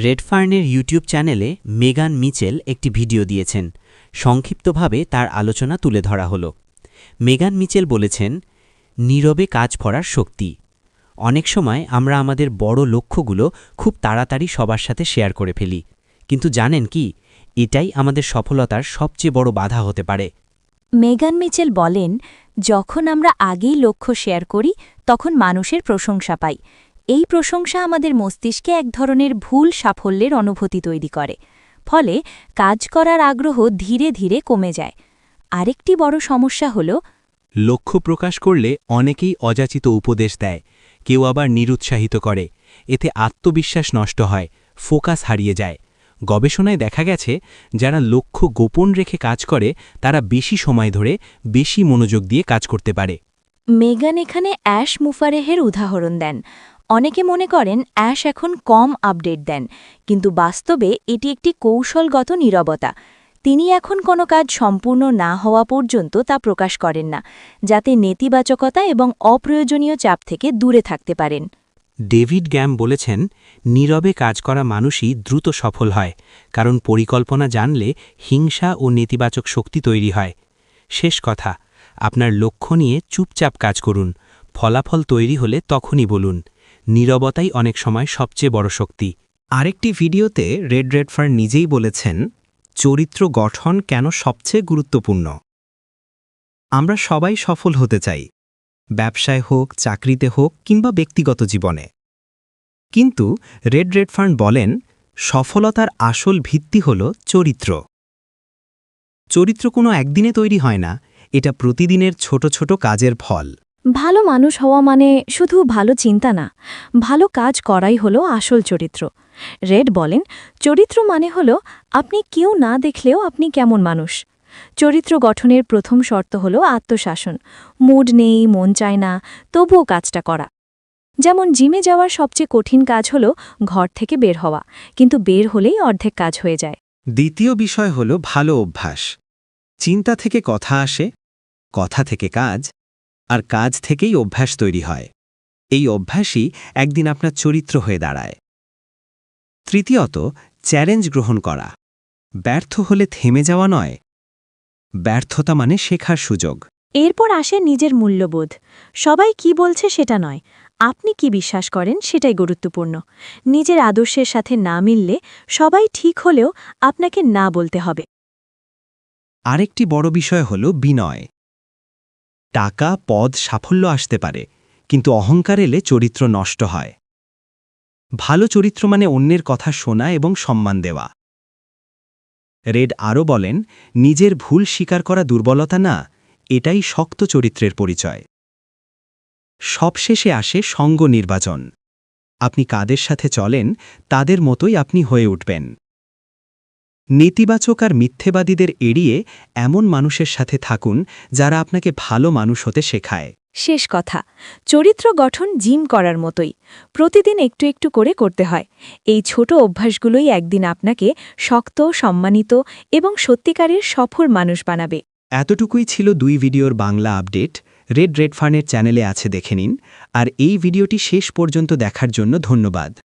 রেডফার্নের YouTube চ্যানেলে মেগান Mitchell একটি ভিডিও দিয়েছেন। সংক্ষিপ্তভাবে তার আলোচনা তুলে ধরা হলো। মেগান মিচেল বলেছেন, নীরবে কাজ করার শক্তি। অনেক সময় আমরা আমাদের বড় লক্ষ্যগুলো খুব তাড়াতাড়ি সবার সাথে শেয়ার করে ফেলি, কিন্তু জানেন কি, এটাই আমাদের সফলতার সবচেয়ে বড় বাধা হতে পারে। মেগান মিচেল বলেন, যখন আমরা আগেই লক্ষ্য শেয়ার করি তখন মানুষের প্রশংসা পাই। এই প্রশংসা আমাদের মস্তিষ্কে এক ধরনের ভুল সাফল্যের অনুভূতি তৈরি করে, ফলে কাজ করার আগ্রহ ধীরে ধীরে কমে যায়। আরেকটি বড় সমস্যা হল, লক্ষ্য প্রকাশ করলে অনেকেই অযাচিত উপদেশ দেয়, কেউ আবার নিরুৎসাহিত করে। এতে আত্মবিশ্বাস নষ্ট হয়, ফোকাস হারিয়ে যায়। গবেষণায় দেখা গেছে, যারা লক্ষ্য গোপন রেখে কাজ করে তারা বেশি সময় ধরে বেশি মনোযোগ দিয়ে কাজ করতে পারে। মেগান এখানে অ্যাশ মুফারেহের উদাহরণ দেন। অনেকে মনে করেন অ্যাশ এখন কম আপডেট দেন, কিন্তু বাস্তবে এটি একটি কৌশলগত নীরবতা। তিনি এখন কোনো কাজ সম্পূর্ণ না হওয়া পর্যন্ত তা প্রকাশ করেন না, যাতে নেতিবাচকতা এবং অপ্রয়োজনীয় চাপ থেকে দূরে থাকতে পারেন। ডেভিড গ্যাম বলেছেন, নীরবে কাজ করা মানুষই দ্রুত সফল হয়, কারণ পরিকল্পনা জানলে হিংসা ও নেতিবাচক শক্তি তৈরি হয়। শেষ কথা, আপনার লক্ষ্য নিয়ে চুপচাপ কাজ করুন। ফলাফল তৈরি হলে তখনই বলুন। নীরবতাই অনেক সময় সবচেয়ে বড় শক্তি। আরেকটি ভিডিওতে রেডফার্ন নিজেই বলেছেন, চরিত্র গঠন কেন সবচেয়ে গুরুত্বপূর্ণ। আমরা সবাই সফল হতে চাই, ব্যবসায় হোক, চাকরিতে হোক কিংবা ব্যক্তিগত জীবনে। কিন্তু রেডফার্ন বলেন, সফলতার আসল ভিত্তি হল চরিত্র। চরিত্র কোনো একদিনে তৈরি হয় না, এটা প্রতিদিনের ছোট ছোট কাজের ফল। ভালো মানুষ হওয়া মানে শুধু ভালো চিন্তা না, ভালো কাজ করাই হলো আসল চরিত্র। রেড বলেন, চরিত্র মানে হলো আপনি কেউ না দেখলেও আপনি কেমন মানুষ। চরিত্র গঠনের প্রথম শর্ত হল আত্মশাসন। মুড নেই, মন চায় না, তবুও কাজটা করা। যেমন জিমে যাওয়ার সবচেয়ে কঠিন কাজ হল ঘর থেকে বের হওয়া, কিন্তু বের হলেই অর্ধেক কাজ হয়ে যায়। দ্বিতীয় বিষয় হল ভালো অভ্যাস। চিন্তা থেকে কথা আসে, কথা থেকে কাজ, আর কাজ থেকেই অভ্যাস তৈরি হয়। এই অভ্যাসই একদিন আপনার চরিত্র হয়ে দাঁড়ায়। তৃতীয়ত, চ্যালেঞ্জ গ্রহণ করা। ব্যর্থ হলে থেমে যাওয়া নয়, ব্যর্থতা মানে শেখার সুযোগ। এরপর আসে নিজের মূল্যবোধ। সবাই কি বলছে সেটা নয়, আপনি কি বিশ্বাস করেন সেটাই গুরুত্বপূর্ণ। নিজের আদর্শের সাথে না মিললে সবাই ঠিক হলেও আপনাকে না বলতে হবে। আরেকটি বড় বিষয় হল বিনয়। টাকা, পদ, সাফল্য আসতে পারে, কিন্তু অহংকার এলে চরিত্র নষ্ট হয়। ভালো চরিত্র মানে অন্যের কথা শোনা এবং সম্মান দেওয়া। রেড আরও বলেন, নিজের ভুল স্বীকার করা দুর্বলতা না, এটাই শক্ত চরিত্রের পরিচয়। সবশেষে আসে সঙ্গ নির্বাচন। আপনি কাদের সাথে চলেন তাদের মতোই আপনি হয়ে উঠবেন। নেতিবাচক আর মিথ্যেবাদীদের এড়িয়ে এমন মানুষের সাথে থাকুন যারা আপনাকে ভালো মানুষ হতে শেখায়। শেষ কথা, চরিত্র গঠন জিম করার মতোই, প্রতিদিন একটু একটু করে করতে হয়। এই ছোট অভ্যাসগুলোই একদিন আপনাকে শক্ত, সম্মানিত এবং সত্যিকারের সফল মানুষ বানাবে। এতটুকুই ছিল 2 ভিডিওর বাংলা আপডেট। রেডফার্নের চ্যানেলে আছে, দেখে নিন। আর এই ভিডিওটি শেষ পর্যন্ত দেখার জন্য ধন্যবাদ।